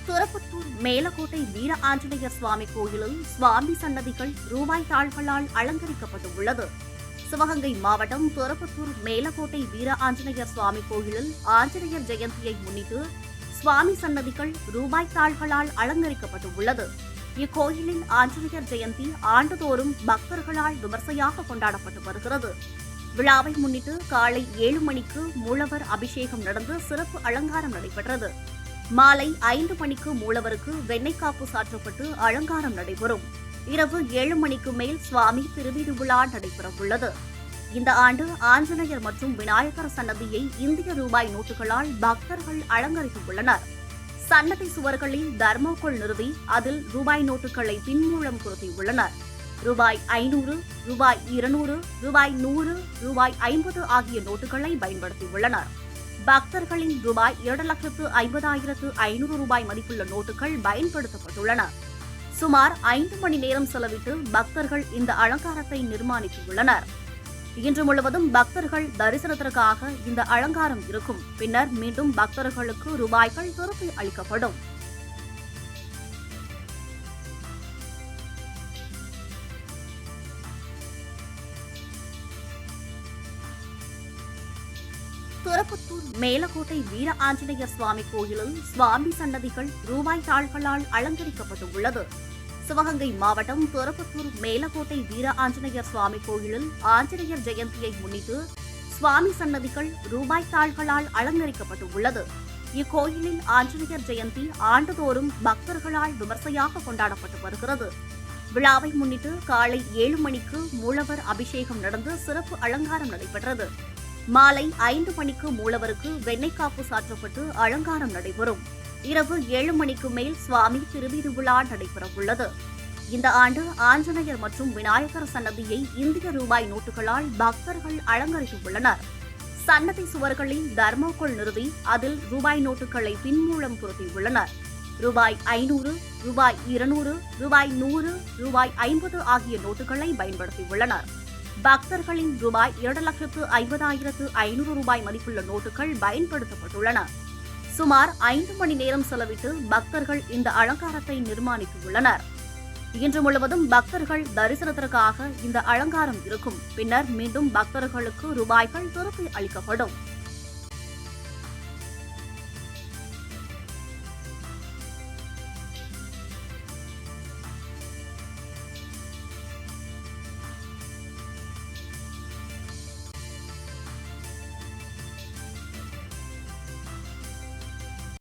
திருப்பத்தூர் மேலக்கோட்டை வீர ஆஞ்சநேயர் சுவாமி கோயிலில் சுவாமி சன்னதிகள் ரூபாய் தாள்களால் அலங்கரிக்கப்பட்டுள்ளது. சிவகங்கை மாவட்டம் திருப்பத்தூர் மேலக்கோட்டை வீர ஆஞ்சநேயர் சுவாமி கோயிலில் ஆஞ்சநேயர் ஜெயந்தியை முன்னிட்டு சுவாமி சன்னதிகள் ரூபாய் தாள்களால் அலங்கரிக்கப்பட்டுள்ளது. இக்கோயிலில் ஆஞ்சநேயர் ஜெயந்தி ஆண்டுதோறும் பக்தர்களால் விமர்சையாக கொண்டாடப்பட்டு வருகிறது. விழாவை முன்னிட்டு காலை 7 மணிக்கு மூலவர் அபிஷேகம் நடந்து சிறப்பு அலங்காரம் நடைபெற்றது. மாலை 5 மணிக்கு மூலவருக்கு வெண்ணெய் காப்பு சாற்றப்பட்டு அலங்காரம் நடைபெறும். இரவு 7 மணிக்கு மேல் சுவாமி திருவீதி விழா நடைபெறவுள்ளது. இந்த ஆண்டு ஆஞ்சநேயர் மற்றும் விநாயகர் சன்னதியை இந்திய ரூபாய் நோட்டுகளால் பக்தர்கள் அலங்கரித்துள்ளனர். சன்னதி சுவர்களில் தர்மோகோல் நிறுவி அதில் ரூபாய் நோட்டுகளை பின்மூலம் பொருத்தியுள்ளனர். ரூபாய் 500, ரூபாய் 200, ரூபாய் 100, ரூபாய் 50 ஆகிய நோட்டுகளை பயன்படுத்தியுள்ளனர். பக்தர்களின் ரூபாய் 7,50,500 ரூபாய் மதிப்புள்ள நோட்டுகள் பயன்படுத்தப்பட்டுள்ளன. சுமார் 5 மணி நேரம் செலவிட்டு பக்தர்கள் இந்த அலங்காரத்தை நிர்மாணித்துள்ளனர். இன்று முழுவதும் பக்தர்கள் தரிசனத்திற்காக இந்த அலங்காரம் இருக்கும். பின்னர் மீண்டும் பக்தர்களுக்கு ரூபாய்கள் திருப்பி அளிக்கப்படும். திருப்பத்தூர் மேலக்கோட்டை வீர ஆஞ்சநேயர் சுவாமி கோயிலில் சுவாமி சன்னதிகள் ரூபாய் தாள்களால் அலங்கரிக்கப்பட்டுள்ளது. சிவகங்கை மாவட்டம் திருப்பத்தூர் மேலக்கோட்டை வீர ஆஞ்சநேயர் சுவாமி கோயிலில் ஆஞ்சநேயர் ஜெயந்தியை முன்னிட்டு சுவாமி சன்னதிகள் ரூபாய் தாள்களால் அலங்கரிக்கப்பட்டுள்ளது. இக்கோயிலில் ஆஞ்சநேயர் ஜெயந்தி ஆண்டுதோறும் பக்தர்களால் விமர்சையாக கொண்டாடப்பட்டு வருகிறது. விழாவை முன்னிட்டு காலை 7 மணிக்கு மூலவர் அபிஷேகம் நடந்து சிறப்பு அலங்காரம் நடைபெற்றது. மாலை 5 மணிக்கு மூலவருக்கு வெண்ணெய் காப்பு சாற்றப்பட்டு அலங்காரம் நடைபெறும். இரவு 7 மணிக்கு மேல் சுவாமி திருவீதி விழா நடைபெறவுள்ளது. இந்த ஆண்டு ஆஞ்சநேயர் மற்றும் விநாயகர் சன்னதியை இந்திய ரூபாய் நோட்டுகளால் பக்தர்கள் அலங்கரித்துள்ளனர். சன்னதி சுவர்களில் தர்மோகோல் நிறுவி அதில் ரூபாய் நோட்டுகளை பின்மூலம் பொருத்தியுள்ளனர். ரூபாய் 500, ரூபாய் 200, ரூபாய் 100, ரூபாய் 50 ஆகிய நோட்டுகளை பயன்படுத்தியுள்ளனர். பக்தர்களின் ரூபாய் 7,50,500 ரூபாய் மதிப்புள்ள நோட்டுகள் பயன்படுத்தப்பட்டுள்ளன. சுமார் 5 மணி நேரம் செலவிட்டு பக்தர்கள் இந்த அலங்காரத்தை நிர்மாணித்துள்ளனர். இன்று முழுவதும் பக்தர்கள் தரிசனத்திற்காக இந்த அலங்காரம் இருக்கும். பின்னர் மீண்டும் பக்தர்களுக்கு ரூபாய்கள் திருப்பி அளிக்கப்படும்.